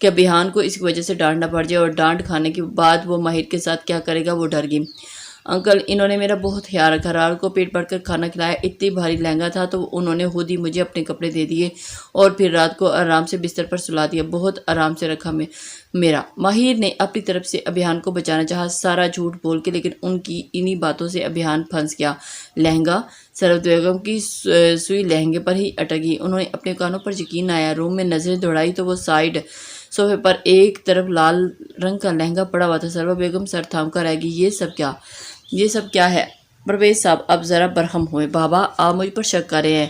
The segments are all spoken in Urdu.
کہ ابیحان کو اس کی وجہ سے ڈانٹنا پڑ جائے، اور ڈانٹ کھانے کے بعد وہ ماہر کے ساتھ کیا کرے گا وہ ڈر گئی۔ انکل انہوں نے میرا بہت خیال رکھا، رات کو پیٹ بھر کر کھانا کھلایا، اتنی بھاری لہنگا تھا تو انہوں نے خود ہی مجھے اپنے کپڑے دے دیے اور پھر رات کو آرام سے بستر پر سلا دیا، بہت آرام سے رکھا میرا۔ ماہر نے اپنی طرف سے ابیحان کو بچانا چاہا سارا جھوٹ بول کے، لیکن ان کی انہی باتوں سے ابیحان پھنس گیا۔ لہنگا ثروت بیگم کی سوئی لہنگے پر ہی اٹک گئی۔ انہوں نے اپنے کانوں پر یقین آیا، روم میں نظریں دوڑائی تو وہ سائیڈ صوفے پر ایک طرف لال رنگ کا لہنگا پڑا ہوا تھا۔ ثروت بیگم سر تھام کر رہ گئی، یہ سب کیا ہے؟ پرویز صاحب اب ذرا برہم ہوئے۔ بابا آپ مجھ پر شک کر رہے ہیں؟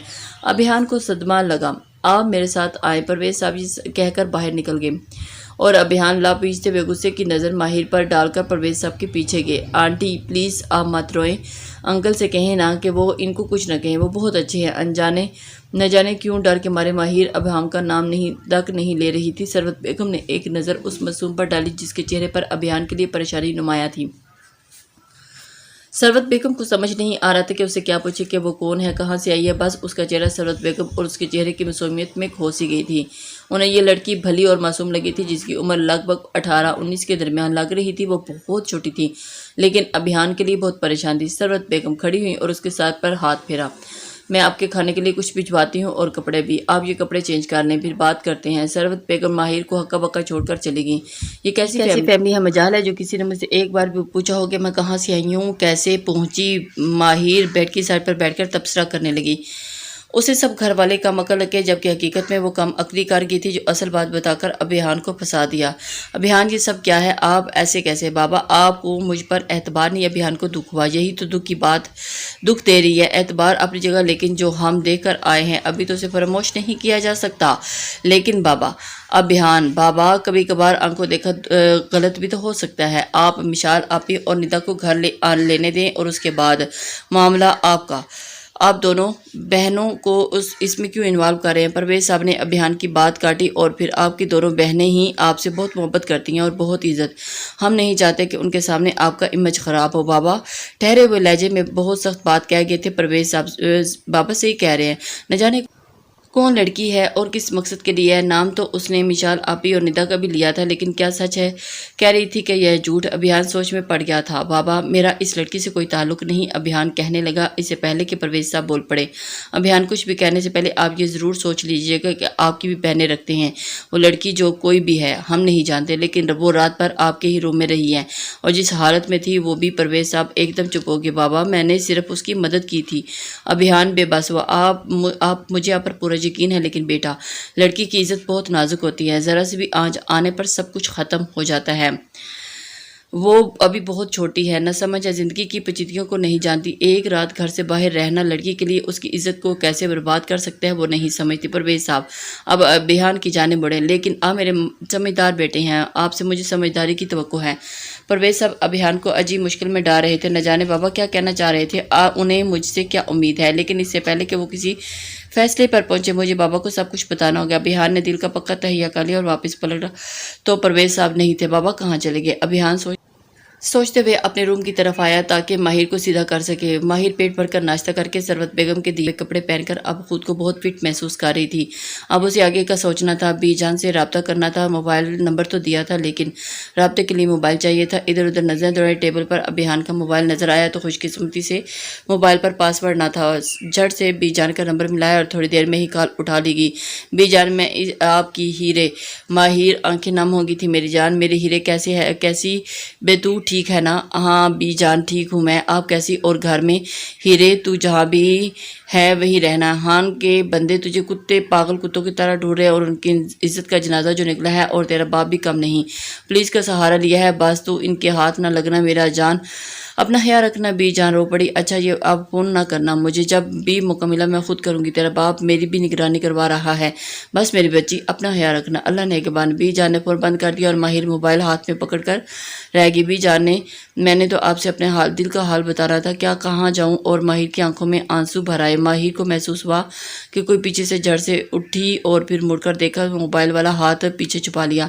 ابیحان کو صدمہ لگا۔ آپ میرے ساتھ آئیں۔ پرویز صاحب یہ کہہ کر باہر نکل گئے اور ابیحان لا پیچھتے ہوئے غصے کی نظر ماہر پر ڈال کر پرویز صاحب کے پیچھے گئے۔ آنٹی پلیز آپ مت روئیں، انکل سے کہیں نا کہ وہ ان کو کچھ نہ کہیں، وہ بہت اچھے ہیں۔ نہ جانے کیوں ڈر کے مارے ماہر ابیحان کا نام تک نہیں لے رہی تھی۔ ثروت بیگم نے ایک نظر اس معصوم پر ڈالی جس کے چہرے پر ابیحان کے لیے پریشانی نمایاں تھی۔ ثروت بیگم کو سمجھ نہیں آ رہا تھا کہ اسے کیا پوچھے کہ وہ کون ہے، کہاں سے آئی ہے۔ بس اس کا چہرہ ثروت بیگم اور اس کے چہرے کی معصومیت میں کھو سی گئی تھی۔ انہیں یہ لڑکی بھلی اور معصوم لگی تھی جس کی عمر لگ بھگ 18-19 کے درمیان لگ رہی تھی۔ وہ بہت چھوٹی تھی لیکن ابیحان کے لیے بہت پریشان تھی۔ ثروت بیگم کھڑی ہوئی اور اس کے ساتھ پر ہاتھ پھیرا۔ میں آپ کے کھانے کے لیے کچھ بھجواتی ہوں اور کپڑے بھی، آپ یہ کپڑے چینج کر لیں پھر بات کرتے ہیں۔ ثروت بیگم ماہر کو ہکا بکا چھوڑ کر چلی گئی۔ یہ کیسی فیملی ہے؟ مجال ہے جو کسی نے مجھ سے ایک بار بھی پوچھا ہو کہ میں کہاں سے آئی ہوں، کیسے پہنچی؟ ماہر بیڈ کی سائڈ پر بیٹھ کر تبصرہ کرنے لگی۔ اسے سب گھر والے کم عقل لگے جبکہ حقیقت میں وہ کم عقلی کر گئی تھی جو اصل بات بتا کر ابیحان کو پھنسا دیا۔ ابیحان یہ سب کیا ہے؟ آپ ایسے کیسے؟ بابا آپ کو مجھ پر اعتبار نہیں؟ ابیحان کو دکھ ہوا، یہی تو دکھ کی بات دکھ دے رہی ہے۔ اعتبار اپنی جگہ لیکن جو ہم دیکھ کر آئے ہیں ابھی تو اسے فراموش نہیں کیا جا سکتا۔ لیکن بابا ابیحان بابا کبھی کبھار آنکھوں دیکھا غلط بھی تو ہو سکتا ہے۔ آپ مشال آپی اور ندا کو گھر لینے دیں اور اس کے بعد معاملہ آپ کا۔ آپ دونوں بہنوں کو اس میں کیوں انوالو کر رہے ہیں؟ پرویز صاحب نے ابیحان کی بات کاٹی، اور پھر آپ کی دونوں بہنیں ہی آپ سے بہت محبت کرتی ہیں اور بہت عزت۔ ہم نہیں چاہتے کہ ان کے سامنے آپ کا امیج خراب ہو۔ بابا ٹھہرے ہوئے لہجے میں بہت سخت بات کہہ گئے تھے پرویز صاحب۔ بابا سے ہی کہہ رہے ہیں، نہ جانے کون لڑکی ہے اور کس مقصد کے لیے ہے۔ نام تو اس نے مشال آپی اور ندا کا بھی لیا تھا لیکن کیا سچ ہے؟ کہہ رہی تھی کہ یہ جھوٹ۔ ابیحان سوچ میں پڑ گیا تھا۔ بابا میرا اس لڑکی سے کوئی تعلق نہیں، ابیحان کہنے لگا اس سے پہلے کہ پرویز صاحب بول پڑے۔ ابیحان کچھ بھی کہنے سے پہلے آپ یہ ضرور سوچ لیجئے گا کہ آپ کی بھی بہنیں رکھتے ہیں۔ وہ لڑکی جو کوئی بھی ہے ہم نہیں جانتے لیکن وہ رات بھر آپ کے ہی روم میں رہی ہے اور جس حالت میں تھی وہ بھی۔ پرویز صاحب ایک دم چپ ہو گئے۔ بابا میں نے صرف اس کی مدد کی تھی۔ ابیحان بے بس ہوا۔ مجھے آپ پر پورا یقین ہے لیکن بیٹا لڑکی کی عزت بہت نازک ہوتی ہے، ذرا سے بھی آنچ آنے پر سب کچھ ختم ہو جاتا ہے۔ وہ ابھی بہت چھوٹی ہے، نہ سمجھ ہے، زندگی کی پیچیدگیوں کو نہیں جانتی۔ ایک رات گھر سے باہر رہنا لڑکی کے لیے اس کی عزت کو کیسے برباد کر سکتا ہے وہ نہیں سمجھتی۔ پرویز صاحب اب ابیحان کی جانب بڑھے، لیکن آپ میرے سمجھدار بیٹے ہیں، آپ سے مجھے سمجھداری کی توقع ہے۔ پرویز صاحب ابیحان کو عجیب مشکل میں ڈال رہے تھے، نہ جانے بابا کیا کہنا چاہ رہے تھے، انہیں مجھ سے کیا امید ہے۔ لیکن اس سے پہلے کہ وہ کسی فیصلے پر پہنچے مجھے بابا کو سب کچھ بتانا ہوگا۔ ابیحان نے دل کا پکا تہیہ کر لیا اور واپس پلٹا تو پرویز صاحب نہیں تھے۔ بابا کہاں چلے گئے؟ ابیحان سوچتے ہوئے اپنے روم کی طرف آیا تاکہ ماہر کو سیدھا کر سکے۔ ماہر پیٹ بھر کر ناشتہ کر کے ثروت بیگم کے دیے کپڑے پہن کر اب خود کو بہت فٹ محسوس کر رہی تھی۔ اب اسے آگے کا سوچنا تھا، بی جان سے رابطہ کرنا تھا۔ موبائل نمبر تو دیا تھا لیکن رابطے کے لیے موبائل چاہیے تھا۔ ادھر ادھر نظریں دوڑائی، ٹیبل پر ابیحان کا موبائل نظر آیا تو خوش قسمتی سے موبائل پر پاس ورڈ نہ تھا۔ جھٹ سے بی جان کا نمبر ملایا اور تھوڑی دیر میں ہی کال اٹھا لی گئی۔ بی جان میں آپ کی ہیرے۔ ماہر آنکھیں نم ہو گئی تھی۔ میری جان میرے ہیرے کیسے ہے؟ کیسی بے تو ٹھیک ہے نا؟ ہاں بی جان ٹھیک ہوں میں، آپ کیسی؟ اور گھر میں؟ ہیرے تو جہاں بھی ہے وہی رہنا، ہان کے بندے تجھے کتے پاگل کتوں کی طرح ڈھونڈ رہے اور ان کی عزت کا جنازہ جو نکلا ہے، اور تیرا باپ بھی کم نہیں، پولیس کا سہارا لیا ہے، بس تو ان کے ہاتھ نہ لگنا میرا جان، اپنا خیال رکھنا۔ بی جان رو پڑی۔ اچھا یہ اب فون نہ کرنا مجھے، جب بھی موقع ملا میں خود کروں گی، تیرا باپ میری بھی نگرانی کروا رہا ہے، بس میری بچی اپنا خیال رکھنا، اللہ نگہبان۔ بی جان نے فون بند کر دیا اور ماہر موبائل ہاتھ میں پکڑ کر رہ گئی۔ بی جان نے میں نے تو آپ سے اپنے دل کا حال بتا رہا تھا، کیا کہاں جاؤں؟ اور ماہر کی آنکھوں میں آنسو بھر آئے۔ ماہر کو محسوس ہوا کہ کوئی پیچھے سے جڑ سے اٹھی اور پھر مڑ کر دیکھا، موبائل والا ہاتھ پیچھے چھپا لیا۔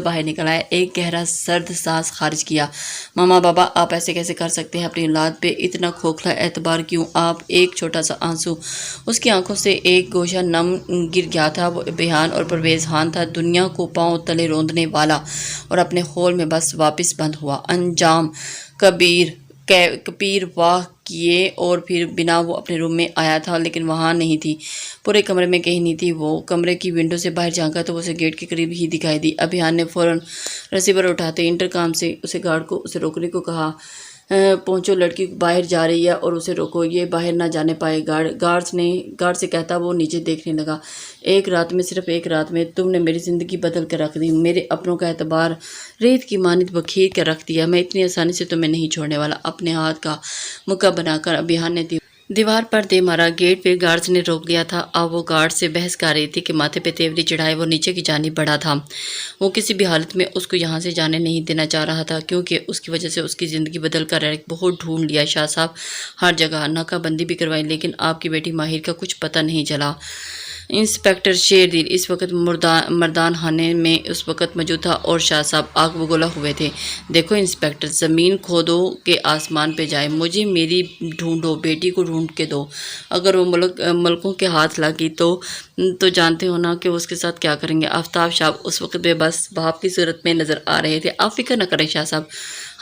باہر نکل آیا، ایک گہرا سرد سانس خارج کیا۔ ماما بابا، آپ ایسے کیسے کر سکتے ہیں؟ اپنی اولاد پہ اتنا کھوکھلا اعتبار کیوں؟ آپ ایک چھوٹا سا آنسو، اس کی آنکھوں سے ایک گوشہ نم گر گیا تھا۔ وہ بیحان اور پرویز خان تھا، دنیا کو پاؤں تلے روندنے والا، اور اپنے خول میں بس واپس بند ہوا۔ انجام کبیر واہ کیے اور پھر بنا وہ اپنے روم میں آیا تھا، لیکن وہاں نہیں تھی، پورے کمرے میں کہیں نہیں تھی۔ وہ کمرے کی ونڈو سے باہر جھانکا تو اسے گیٹ کے قریب ہی دکھائی دی۔ ابھیان نے فوراً ریسیور اٹھاتے انٹرکام سے اسے گارڈ کو اسے روکنے کو کہا۔ پہنچو، لڑکی باہر جا رہی ہے اور اسے روکو، یہ باہر نہ جانے پائے۔ گارڈ سے کہتا وہ نیچے دیکھنے لگا۔ ایک رات میں، صرف ایک رات میں تم نے میری زندگی بدل کر رکھ دی، میرے اپنوں کا اعتبار ریت کی مانند بکھیر کر رکھ دیا۔ میں اتنی آسانی سے تمہیں نہیں چھوڑنے والا۔ اپنے ہاتھ کا مکہ بنا کر ابھیان نے دیوار پر دے مارا۔ گیٹ پہ گارڈز نے روک لیا تھا۔ اب وہ گارڈ سے بحث کر رہی تھی کہ ماتھے پہ تیوری چڑھائے وہ نیچے کی جانب بڑھا تھا۔ وہ کسی بھی حالت میں اس کو یہاں سے جانے نہیں دینا چاہ رہا تھا، کیونکہ اس کی وجہ سے اس کی زندگی بدل کر بہت ڈھونڈ لیا شاہ صاحب، ہر جگہ ناکہ بندی بھی کروائی، لیکن آپ کی بیٹی ماہر کا کچھ پتہ نہیں چلا۔ انسپکٹر شیردل اس وقت مردان خانے میں اس وقت موجود تھا اور شاہ صاحب آگ بگولا ہوئے تھے۔ دیکھو انسپکٹر، زمین کھودو کہ آسمان پہ جائے، مجھے میری ڈھونڈو، بیٹی کو ڈھونڈ کے دو۔ اگر وہ ملکوں کے ہاتھ لگی تو جانتے ہو نا کہ اس کے ساتھ کیا کریں گے۔ آفتاب صاحب اس وقت بے بس باپ کی صورت میں نظر آ رہے تھے۔ آپ فکر نہ کریں شاہ صاحب،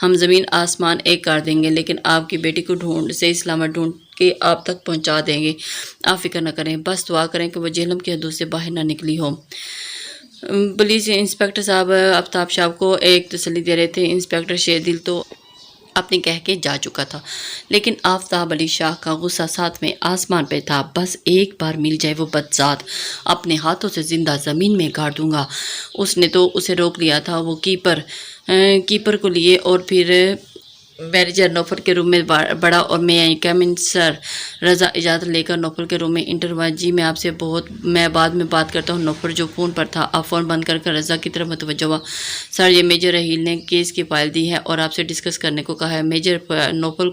ہم زمین آسمان ایک کر دیں گے، لیکن آپ کی بیٹی کو صحیح سلامت ڈھونڈ کے آپ تک پہنچا دیں گے۔ آپ فکر نہ کریں، بس دعا کریں کہ وہ جہنم کی حدود سے باہر نہ نکلی ہو۔ پولیس انسپکٹر صاحب آفتاب صاحب کو ایک تسلی دے رہے تھے۔ انسپکٹر شیردل تو اپنے کہہ کے جا چکا تھا، لیکن آفتاب علی شاہ کا غصہ ساتھ میں آسمان پہ تھا۔ بس ایک بار مل جائے وہ بدذات، اپنے ہاتھوں سے زندہ زمین میں گاڑ دوں گا۔ اس نے تو اسے روک لیا تھا، وہ کیپر کو لیے اور پھر مینیجر نوفل کے روم میں بڑا اور میں کم ان سر۔ رضا اجازت لے کر نوفل کے روم میں انٹر ہوا۔ جی میں بعد میں بات کرتا ہوں۔ نوفل جو فون پر تھا اب فون بند کر رضا کی طرف متوجہ ہوا۔ سر، یہ میجر رحیل نے کیس کی فائل دی ہے اور آپ سے ڈسکس کرنے کو کہا ہے۔ میجر نوفل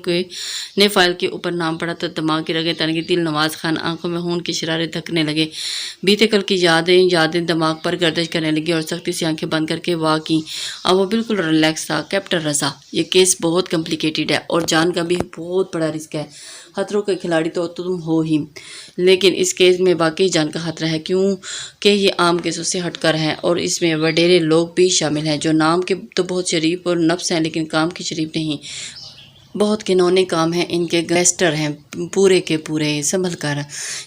نے فائل کے اوپر نام پڑھا تو دماغ کی رگیں تن گئی۔ دل نواز خان آنکھوں میں خون کے شرارے دھکنے لگے۔ بیتے کل کی یادیں دماغ پر گردش کرنے لگی اور سختی سے آنکھیں بند کر کے واہ کی۔ اب وہ بالکل ریلیکس تھا۔ کیپٹن رضا، یہ کیس بہت کمپلیکیٹڈ ہے اور جان کا بھی بہت بڑا رسک ہے۔ خطروں کے کھلاڑی تو تم ہو ہی، لیکن اس کیس میں واقعی جان کا خطرہ ہے، کیونکہ یہ عام کیسوں سے ہٹ کر ہے اور اس میں وڈیرے لوگ بھی شامل ہیں جو نام کے تو بہت شریف اور نفس ہیں، لیکن کام کے شریف نہیں۔ بہت گھنونے کام ہیں ان کے، گینگسٹر ہیں پورے کے پورے۔ سنبھل کر،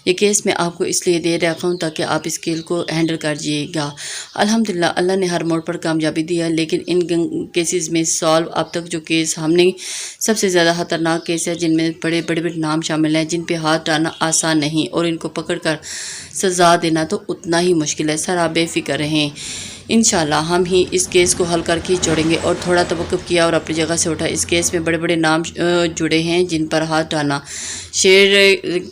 یہ کیس میں آپ کو اس لیے دے رکھا ہوں تاکہ آپ اس کیس کو ہینڈل کیجیے گا۔ الحمدللہ اللہ نے ہر موڑ پر کامیابی دیا، لیکن ان کیسز میں سالو اب تک جو کیس ہم نے سب سے زیادہ خطرناک کیس ہے، جن میں بڑے نام شامل ہیں، جن پہ ہاتھ ڈالنا آسان نہیں اور ان کو پکڑ کر سزا دینا تو اتنا ہی مشکل ہے۔ سر، آپ بے فکر رہیں، انشاءاللہ ہم ہی اس کیس کو حل کر کے چھوڑیں گے۔ اور تھوڑا توقف کیا اور اپنی جگہ سے اٹھا۔ اس کیس میں بڑے نام جڑے ہیں جن پر ہاتھ ڈالنا شیر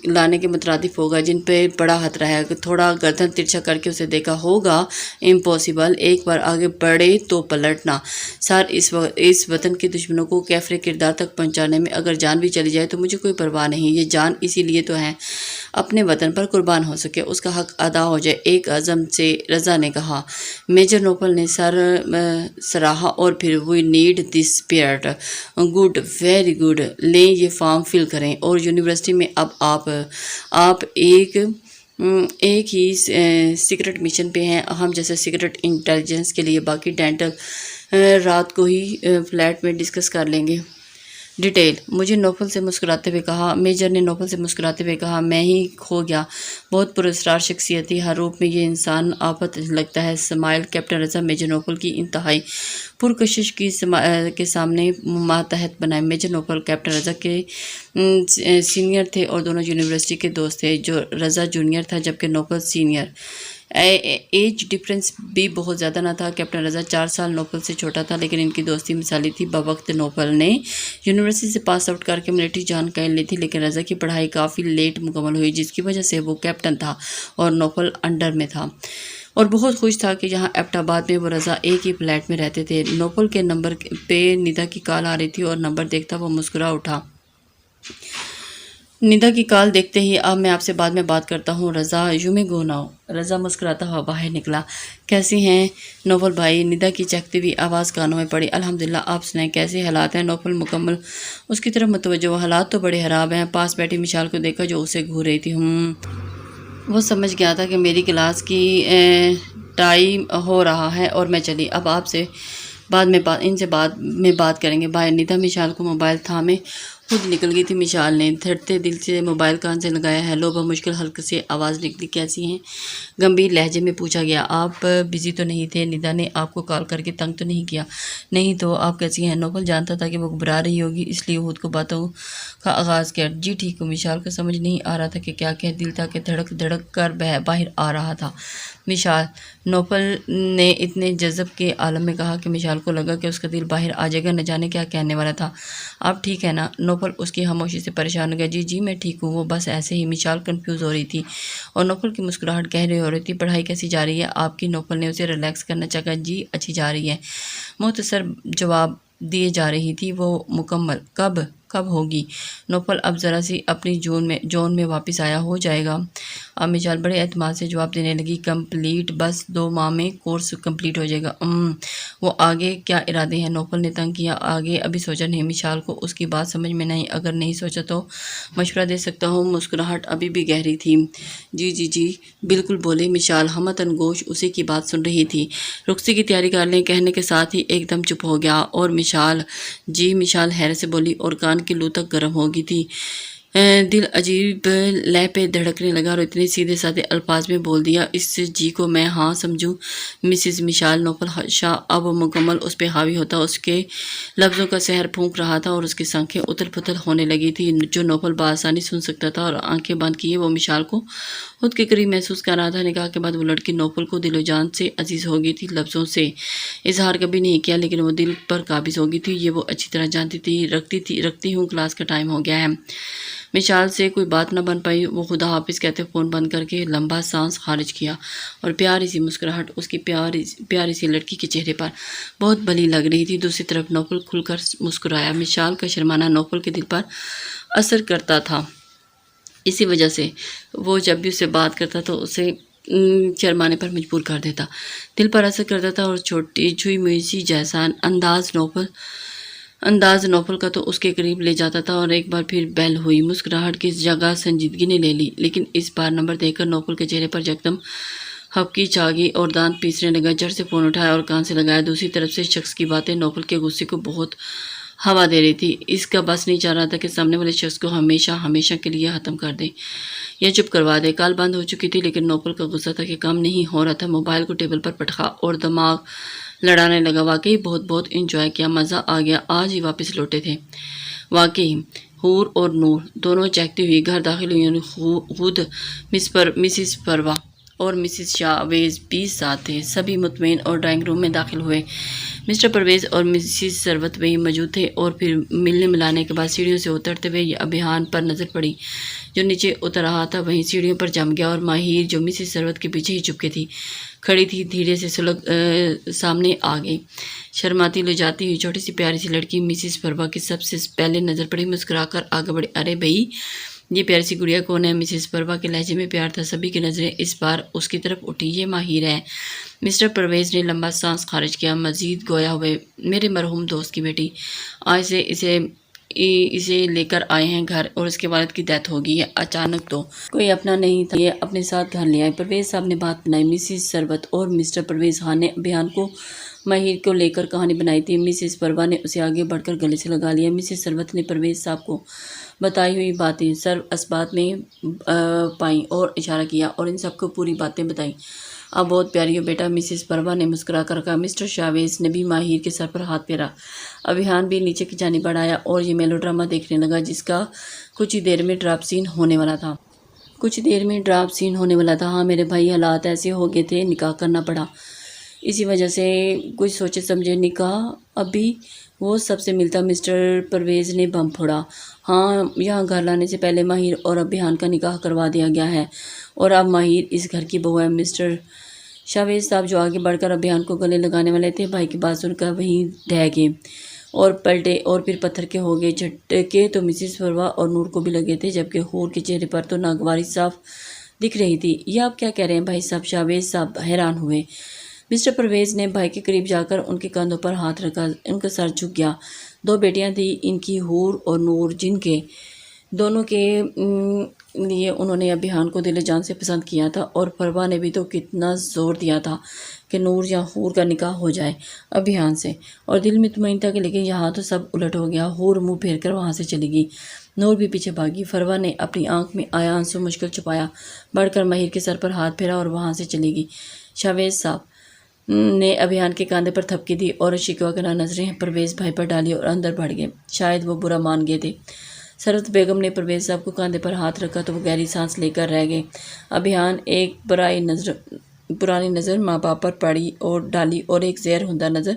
لانے کے مترادف ہوگا، جن پہ بڑا خطرہ ہے۔ تھوڑا گردن ترچھا کر کے اسے دیکھا، ہوگا امپاسبل ایک بار آگے بڑھے تو پلٹنا۔ سر، اس وطن کے دشمنوں کو کیفر کردار تک پہنچانے میں اگر جان بھی چلی جائے تو مجھے کوئی پرواہ نہیں۔ یہ جان اسی لیے تو ہے اپنے وطن پر قربان ہو سکے، اس کا حق ادا ہو جائے، ایک عزم سے رضا نے کہا۔ میجر نوفل نے سر سراہا اور پھر we need this spirit. Good, very good, لیں یہ فارم فل کریں۔ اور یونیورسٹی میں اب آپ ایک ہی سیکرٹ مشن پہ ہیں، ہم جیسے سیکرٹ انٹیلیجنس کے لیے، باقی ڈینٹل رات کو ہی فلیٹ میں ڈسکس کر لیں گے ڈیٹیل۔ مجھے نوفل سے مسکراتے ہوئے کہا، میجر نے نوفل سے مسکراتے ہوئے کہا، میں ہی کھو گیا، بہت پراسرار شخصیت تھی، ہر روپ میں یہ انسان آفت لگتا ہے۔ سمائل کیپٹن رضا میجر نوفل کی انتہائی پرکشش کے سامنے ماتحت بنائے۔ میجر نوفل کیپٹن رضا کے سینئر تھے اور دونوں یونیورسٹی کے دوست تھے۔ جو رضا جونیئر تھا جبکہ نوفل سینئر۔ ایج ڈفرینس بھی بہت زیادہ نہ تھا، کیپٹن رضا 4 سال نوفل سے چھوٹا تھا، لیکن ان کی دوستی مثالی تھی۔ بوقت نوفل نے یونیورسٹی سے پاس آؤٹ کر کے ملٹری جان کر لی تھی، لیکن رضا کی پڑھائی کافی لیٹ مکمل ہوئی، جس کی وجہ سے وہ کیپٹن تھا اور نوفل انڈر میں تھا، اور بہت خوش تھا کہ یہاں ایبٹ آباد میں وہ رضا ایک ہی فلیٹ میں رہتے تھے۔ نوفل کے نمبر پہ ندا کی کال آ رہی تھی اور نمبر دیکھتا وہ مسکرا اٹھا۔ ندا کی کال دیکھتے ہی اب میں آپ سے بعد میں بات کرتا ہوں، رضا یوں میں گو نہ ہو۔ رضا مسکراتا ہوا باہر نکلا۔ کیسی ہیں نوفل بھائی؟ ندا کی چہکتی ہوئی آواز کانوں میں پڑی۔ الحمدللہ، آپ سنائیں کیسے حالات ہیں؟ نوفل مکمل اس کی طرف متوجہ ہوا۔ حالات تو بڑے خراب ہیں۔ پاس بیٹھی مشال کو دیکھا جو اسے گھور رہی تھی۔ وہ سمجھ گیا تھا کہ میری کلاس کی ٹائم ہو رہا ہے اور میں چلی۔ اب آپ سے ان سے بعد میں بات کریں گے، باہر۔ ندا مشال کو موبائل تھامے خود نکل گئی تھی۔ مشال نے دھڑتے دل سے موبائل کان سے لگایا۔ ہیلو بمشکل ہلکی سی آواز نکلی۔ کیسی ہیں؟ گمبھیر لہجے میں پوچھا گیا۔ آپ بزی تو نہیں تھے؟ ندا نے آپ کو کال کر کے تنگ تو نہیں کیا؟ نہیں تو آپ کیسی ہیں؟ نوفل جانتا تھا کہ وہ گھبرا رہی ہوگی، اس لیے خود کو باتوں کا آغاز کیا۔ جی ٹھیک ہوں۔ مشال کو سمجھ نہیں آ رہا تھا کہ کیا کہہ، دل تھا کہ دھڑک دھڑک کر باہر آ رہا تھا۔ مشال، نوفل نے اتنے جذب کے عالم میں کہا کہ مشال کو لگا کہ اس کا دل باہر آ جائے گا، نہ جانے کیا کہنے والا تھا۔ آپ ٹھیک ہے نا؟ نوفل اس کی خاموشی سے پریشان ہو گیا۔ جی میں ٹھیک ہوں، وہ بس ایسے ہی۔ مشال کنفیوز ہو رہی تھی اور نوفل کی مسکراہٹ گہری ہو رہی تھی۔ پڑھائی کیسی جا رہی ہے آپ کی؟ نوفل نے اسے ریلیکس کرنا چاہا۔ جی اچھی جا رہی ہے، مختصر جواب دیے جا رہی تھی وہ۔ مکمل کب ہوگی؟ نوفل اب ذرا سی اپنی جون میں واپس آیا۔ ہو جائے گا۔ اب مشال بڑے اعتماد سے جواب دینے لگی۔ کمپلیٹ، بس 2 ماہ میں کورس کمپلیٹ ہو جائے گا۔ وہ آگے کیا ارادے ہیں؟ نوفل نے تنگ کیا۔ آگے ابھی سوچا نہیں۔ مشال کو اس کی بات سمجھ میں نہیں۔ اگر نہیں سوچا تو مشورہ دے سکتا ہوں۔ مسکراہٹ ابھی بھی گہری تھی۔ جی بالکل بولے مشال ہمتن گوش اسی کی بات سن رہی تھی۔ رخصتی کی تیاری کر لیں کہنے کے ساتھ ہی ایک دم چپ ہو گیا۔ اور مشال؟ جی مشال حیرت سے بولی اور کان کی لو تک گرم ہو گئی تھی۔ دل عجیب لے پہ دھڑکنے لگا اور اتنے سیدھے سادے الفاظ میں بول دیا، اس جی کو میں ہاں سمجھوں مسز مشال۔ نوفل شاہ اب مکمل اس پہ حاوی ہوتا، اس کے لفظوں کا سحر پھونک رہا تھا اور اس کی آنکھیں اتل پتل ہونے لگی تھی، جو نوفل بآسانی سن سکتا تھا۔ اور آنکھیں بند کیے وہ مشال کو خود کے قریب محسوس کر رہا تھا۔ نکاح کے بعد وہ لڑکی نوفل کو دل و جان سے عزیز ہو گئی تھی۔ لفظوں سے اظہار کبھی نہیں کیا، لیکن وہ دل پر قابض ہو گئی تھی، یہ وہ اچھی طرح جانتی تھی۔ رکھتی ہوں، کلاس کا ٹائم ہو گیا ہے۔ مشال سے کوئی بات نہ بن پائی۔ وہ خدا حافظ کہتے فون بند کر کے لمبا سانس خارج کیا اور پیاری سی مسکراہٹ اس کی پیاری سی لڑکی کے چہرے پر بہت بھلی لگ رہی تھی۔ دوسری طرف نوفل کھل کر مسکرایا۔ مشال کا شرمانا نوفل کے دل پر اثر کرتا تھا، اسی وجہ سے وہ جب بھی اسے بات کرتا تو اسے شرمانے پر مجبور کر دیتا، دل پر اثر کرتا تھا۔ اور چھوٹی چھوئی مویشی جیسا انداز نوفل کا تو اس کے قریب لے جاتا تھا۔ اور ایک بار پھر بیل ہوئی۔ مسکراہٹ کی جگہ سنجیدگی نے لے لی، لیکن اس بار نمبر دیکھ کر نوفل کے چہرے پر یکدم ہپکی چھا گئی اور دانت پیسنے لگا۔ جھٹ سے فون اٹھایا اور کان سے لگایا۔ دوسری طرف سے شخص کی باتیں نوفل کے غصے کو بہت ہوا دے رہی تھی۔ اس کا بس نہیں چاہ رہا تھا کہ سامنے والے شخص کو ہمیشہ کے لیے ختم کر دے یا چپ کروا دے۔ کال بند ہو چکی تھی، لیکن نوفل کا غصہ تھا کہ کم نہیں ہو رہا تھا۔ موبائل کو ٹیبل پر پٹکا اور دماغ لڑانے لگا۔ واقعی بہت انجوائے کیا، مزہ آ گیا، آج ہی واپس لوٹے تھے۔ واقعی حور اور نور دونوں چہکتی ہوئی گھر داخل ہوئی۔ خود مسز پروا اور مسز شاویز بھی ساتھ تھے۔ سبھی مطمئن اور ڈرائنگ روم میں داخل ہوئے۔ مسٹر پرویز اور مسز ثروت وہیں موجود تھے اور پھر ملنے ملانے کے بعد سیڑھیوں سے اترتے ہوئے ابھیان پر نظر پڑی جو نیچے اتر رہا تھا، وہیں سیڑھیوں پر جم گیا۔ اور ماہر جو مسز ثروت کے پیچھے ہی چپکے تھی کھڑی تھی، دھیرے سے سلگ سامنے آ گئی۔ شرماتی لے جاتی ہوئی چھوٹی سی پیاری سی لڑکی مسز پروا کی سب سے پہلے نظر پڑی، مسکرا کر آگے بڑھی۔ ارے بھئی یہ پیاری سی گڑیا کون ہے؟ مسز پروا کے لہجے میں پیار تھا۔ سبھی کی نظریں اس بار اس کی طرف اٹھی۔ یہ ماہر ہے۔ مسٹر پرویز نے لمبا سانس خارج کیا، مزید گویا ہوئے، میرے مرحوم دوست کی بیٹی، آج سے اسے لے کر آئے ہیں گھر، اور اس کے والد کی ڈیتھ ہو گئی ہے اچانک، تو کوئی اپنا نہیں تھا، یہ اپنے ساتھ گھر لے آئے۔ پرویز صاحب نے بات بنائی۔ مسز ثروت اور مسٹر پرویز خان نے ابھیان کو ماہر کو لے کر کہانی بنائی تھی۔ مسز پروا نے اسے آگے بڑھ کر گلے سے لگا لیا۔ مسز ثروت نے پرویز صاحب کو بتائی ہوئی باتیں سر اسبات میں پائیں اور اشارہ کیا اور ان سب کو پوری باتیں بتائیں۔ آپ بہت پیاری ہو بیٹا، مسز پروا نے مسکرا کر کہا۔ مسٹر شاویز نے بھی ماہر کے سر پر ہاتھ پھیرا۔ ابھیان بھی نیچے کی جانب بڑھایا اور یہ میلو ڈرامہ دیکھنے لگا جس کا کچھ ہی دیر میں ڈراپ سین ہونے والا تھا۔ ہاں میرے بھائی، حالات ایسے ہو گئے تھے، نکاح کرنا پڑا، اسی وجہ سے کچھ سوچے سمجھے نکاح ابھی وہ سب سے ملتا۔ مسٹر پرویز نے بم پھوڑا۔ ہاں یہاں گھر لانے سے پہلے ماہر اور ابھیان کا نکاح کروا دیا گیا ہے اور اب ماہر اس گھر کی بہو ہے۔ مسٹر شاویز صاحب جو آگے بڑھ کر ابھیان کو گلے لگانے والے تھے، بھائی کی بات سن کر وہیں ڈھہ گئے۔ اور پلٹے اور پھر پتھر کے ہو گئے جھٹکے تو مسز پروا اور نور کو بھی لگے تھے، جبکہ حور کے چہرے پر تو ناگواری صاف دکھ رہی تھی۔ یہ آپ کیا کہہ رہے ہیں بھائی صاحب؟ شاویز صاحب حیران ہوئے۔ مسٹر پرویز نے بھائی کے قریب جا کر ان کے کندھوں پر ہاتھ رکھا، ان کا سر جھک گیا۔ دو بیٹیاں تھیں ان کی، حور اور نور، جن کے دونوں کے لیے انہوں نے ابھیان کو دل جان سے پسند کیا تھا، اور پروا نے بھی تو کتنا زور دیا تھا کہ نور یا حور کا نکاح ہو جائے ابھیان سے، اور دل میں مطمئن تھا کہ لیکن یہاں تو سب الٹ ہو گیا۔ حور منہ پھیر کر وہاں سے چلی گئی، نور بھی پیچھے بھاگی۔ پروا نے اپنی آنکھ میں آیا آنسو مشکل چھپایا، بڑھ کر ماہر کے سر پر ہاتھ پھیرا اور وہاں سے چلی گئی۔ شاویز صاحب نے ابھیان کے کاندھے پر تھپکی دی اور شکوہ کرنا نظریں پرویز بھائی پر ڈالی اور اندر بڑھ گئے۔ شاید وہ برا مان گئے تھے۔ سرورت بیگم نے پرویز صاحب کو کاندھے پر ہاتھ رکھا تو وہ گہری سانس لے کر رہ گئے۔ ابھیان ایک پرانی نظر ماں باپ پر پڑی اور ڈالی اور ایک زہر ہندہ نظر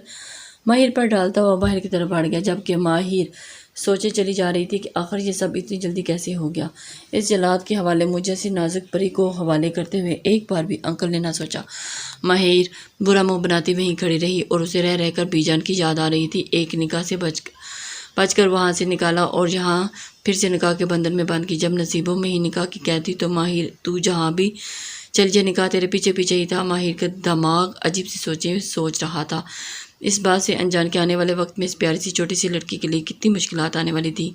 ماہر پر ڈالتا ہوا باہر کی طرف بڑھ گیا، جبکہ ماہر سوچے چلی جا رہی تھی کہ آخر یہ سب اتنی جلدی کیسے ہو گیا۔ اس جلاد کے حوالے مجھ جیسی نازک پری کو حوالے کرتے ہوئے ایک بار بھی انکل نے نہ سوچا۔ ماہر برا منہ بناتی وہیں کھڑی رہی اور اسے رہ رہ کر بی جان کی یاد آ رہی تھی۔ ایک نکاح سے بچ کر وہاں سے نکالا اور یہاں پھر سے نکاح کے بندھن میں بند کی۔ جب نصیبوں میں ہی نکاح کی قید تھی تو ماہر تو جہاں بھی چل جائے نکاح تیرے پیچھے پیچھے ہی تھا۔ ماہر کا دماغ عجیب سی سوچیں سوچ رہا تھا، اس بات سے انجان کے آنے والے وقت میں اس پیاری سی چھوٹی سی لڑکی کے لیے کتنی مشکلات آنے والی تھی۔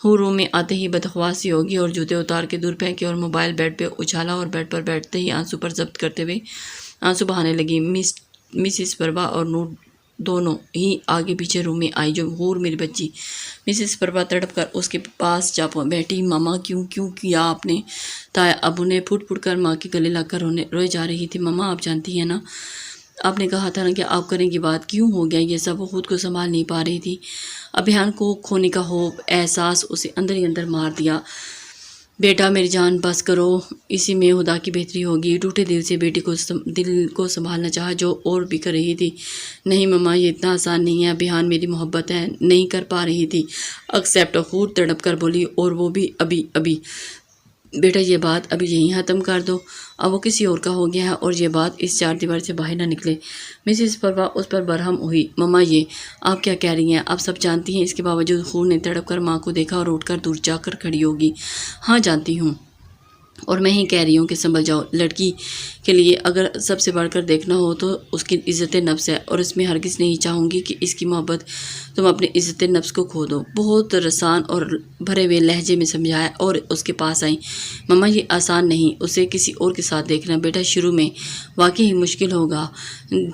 حور روم میں آتے ہی بدخواسی ہوگی اور جوتے اتار کے دور پھینکے اور موبائل بیڈ پہ اچھالا اور بیڈ پر بیٹھتے ہی آنسو پر ضبط کرتے ہوئے آنسو بہانے لگی۔ مسز پروا اور نور دونوں ہی آگے پیچھے روم میں آئی۔ جو حور میری بچی، مسز پروا تڑپ کر اس کے پاس جا بیٹھی۔ ماما کیوں کیا آپ نے؟ تایا ابو نے پھٹ پھٹ کر ماں کے گلے لگ کر روئے جا رہی تھی۔ ماما آپ جانتی ہیں نا، آپ نے کہا تھا نا کہ آپ کریں گی بات، کیوں ہو گیا یہ سب؟ وہ خود کو سنبھال نہیں پا رہی تھی۔ ابھیان کو کھونے کا احساس اسے اندر ہی اندر مار دیا۔ بیٹا میری جان بس کرو، اسی میں خدا کی بہتری ہوگی۔ ٹوٹے دل سے بیٹی کو دل کو سنبھالنا چاہا جو اور بھی کر رہی تھی۔ نہیں ماما یہ اتنا آسان نہیں ہے، ابھیان میری محبت ہے، نہیں کر پا رہی تھی ایکسیپٹ۔ حور تڑپ کر بولی، اور وہ بھی ابھی۔ بیٹا یہ بات ابھی یہیں ختم کر دو، اب وہ کسی اور کا ہو گیا ہے اور یہ بات اس چار دیوار سے باہر نہ نکلے۔ مسز پروا اس پر برہم ہوئی۔ ماما یہ آپ کیا کہہ رہی ہیں؟ آپ سب جانتی ہیں۔ اس کے باوجود حور نے تڑپ کر ماں کو دیکھا اور اٹھ کر دور جا کر کھڑی ہوگی۔ ہاں جانتی ہوں، اور میں ہی کہہ رہی ہوں کہ سنبھل جاؤ۔ لڑکی کے لیے اگر سب سے بڑھ کر دیکھنا ہو تو اس کی عزت نفس ہے، اور اس میں ہرگز نہیں چاہوں گی کہ اس کی محبت تم اپنی عزت نفس کو کھو دو۔ بہت رسان اور بھرے ہوئے لہجے میں سمجھایا اور اس کے پاس آئی۔ ماما یہ آسان نہیں، اسے کسی اور کے ساتھ دیکھنا۔ بیٹا شروع میں واقعی مشکل ہوگا،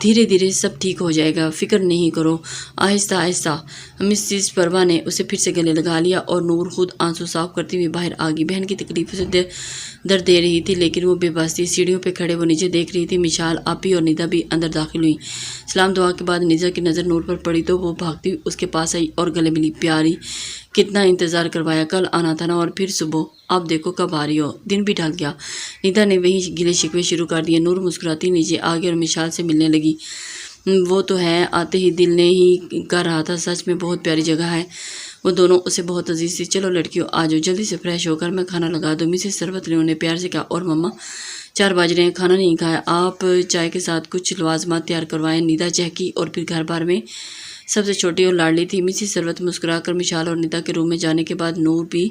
دھیرے دھیرے سب ٹھیک ہو جائے گا، فکر نہیں کرو، آہستہ آہستہ۔ مسز پروا نے اسے پھر سے گلے لگا لیا اور نور خود آنسو صاف کرتی ہوئی باہر آ گئی۔ بہن کی تکلیف سے درد دے رہی تھی لیکن وہ بے بس تھی۔ سیڑھیوں پہ کھڑے وہ نیچے دیکھ رہی تھی۔ مشال آپی اور ندا بھی اندر داخل ہوئی۔ سلام دعا کے بعد ندا کی نظر نور پر پڑی تو وہ بھاگتی اس کے پاس آئی اور گلے ملی۔ پیاری کتنا انتظار کروایا، کل آنا تھا نا، اور پھر صبح اب دیکھو کب آ رہی ہو۔ دن بھی ڈھل گیا، ندا نے وہی گلے شکوے شروع کر دیے۔ نور مسکراتی نیچے آ گئی اور مشال سے ملنے لگی۔ وہ تو ہے، آتے ہی دل نے ہی کہہ رہا تھا، سچ میں بہت پیاری جگہ ہے۔ وہ دونوں اسے بہت عزیز تھی۔ چلو لڑکیوں آ جاؤ، جلدی سے فریش ہو کر میں کھانا لگا دوں۔ مسز سرورت نے انہیں پیار سے کہا۔ اور ماما 4 بج رہے ہیں، کھانا نہیں کھایا، آپ چائے کے ساتھ کچھ لوازمات تیار کروائیں۔ ندا چہکی اور پھر گھر بار میں سب سے چھوٹی اور لاڈلی تھی۔ مسز سرورت مسکرا کر مشال اور ندا کے روم میں جانے کے بعد نور بھی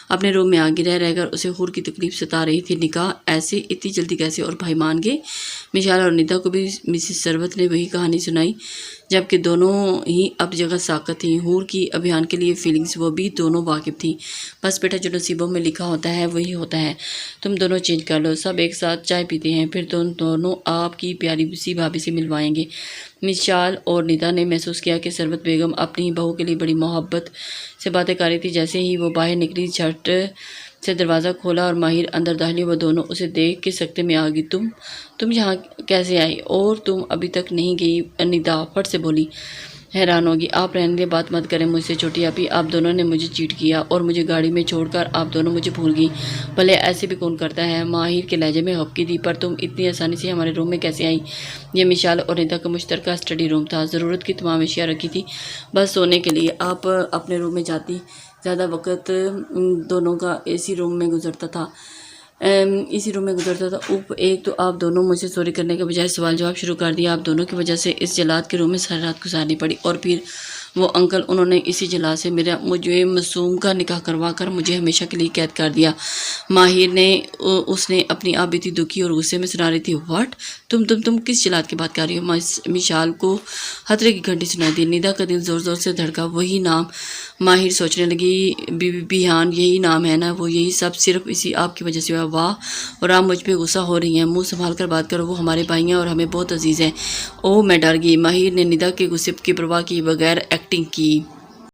اپنے روم میں آگے رہ کر اسے حور کی تکلیف ستا رہی تھی۔ نکاح ایسے اتنی جلدی کیسے؟ اور بھائی مان گئے؟ مشال اور ندا کو بھی مسز سرورت نے وہی کہانی سنائی، جبکہ دونوں ہی اب جگہ ساکت تھیں۔ حور کی ابھیان کے لیے فیلنگز وہ بھی دونوں واقف تھیں۔ بس بیٹا جو نصیبوں میں لکھا ہوتا ہے وہی ہوتا ہے، تم دونوں چینج کر لو۔ سب ایک ساتھ چائے پیتے ہیں، پھر تم دونوں آپ کی پیاری سی بھابھی سے ملوائیں گے۔ مشال اور ندا نے محسوس کیا کہ سرورت بیگم اپنی بہو کے لیے بڑی محبت سے باتیں کر رہی تھی۔ جیسے ہی وہ باہر نکلی جھٹ سے دروازہ کھولا اور ماہر اندر داخل، وہ دونوں اسے دیکھ کے سکتے میں آ گئی۔ تم یہاں کیسے آئی؟ اور تم ابھی تک نہیں گئی؟ ندا پھٹ سے بولی۔ حیران ہوگی، آپ رہنے دیں، بات مت کریں مجھ سے چھوٹی آپی، آپ دونوں نے مجھے چیٹ کیا اور مجھے گاڑی میں چھوڑ کر آپ دونوں مجھے بھول گئی۔ بھلے ایسے بھی کون کرتا ہے؟ ماہر کے لہجے میں ہبکی تھی۔ پر تم اتنی آسانی سے ہمارے روم میں کیسے آئی؟ یہ مشال اور ندا کا مشترکہ اسٹڈی روم تھا، ضرورت کی تمام اشیاء رکھی تھی، بس سونے کے لیے آپ اپنے روم میں جاتی۔ زیادہ وقت دونوں کا اسی روم میں گزرتا تھا۔ ایک تو آپ دونوں مجھ سے چوری کرنے کے بجائے سوال جواب شروع کر دیا۔ آپ دونوں کی وجہ سے اس جلاد کے روم میں ساری رات گزارنی پڑی، اور پھر وہ انکل انہوں نے اسی جلا سے مجھے معصوم کا نکاح کروا کر مجھے ہمیشہ کے لیے قید کر دیا۔ ماہر نے اس نے اپنی آپ بیتی دکھی اور غصے میں سنا رہی تھی۔ واٹ؟ تم کس جلاد کی بات کر رہی ہو؟ مشال کو خطرے کی گھنٹی سنائی دی۔ ندا کا دل زور زور سے دھڑکا۔ وہی نام؟ ماہر سوچنے لگی۔ بیہان یہی نام ہے نا؟ وہ یہی سب صرف اسی آپ کی وجہ سے ہوا۔ واہ، اور آپ مجھ پہ غصہ ہو رہی ہیں؟ منہ سنبھال کر بات کرو، وہ ہمارے بھائی ہیں اور ہمیں بہت عزیز ہیں۔ اوہ، میں ڈر گئی۔ ماہر نے ندا کے غصے کی پرواہ کیے بغیر ایکٹنگ کی۔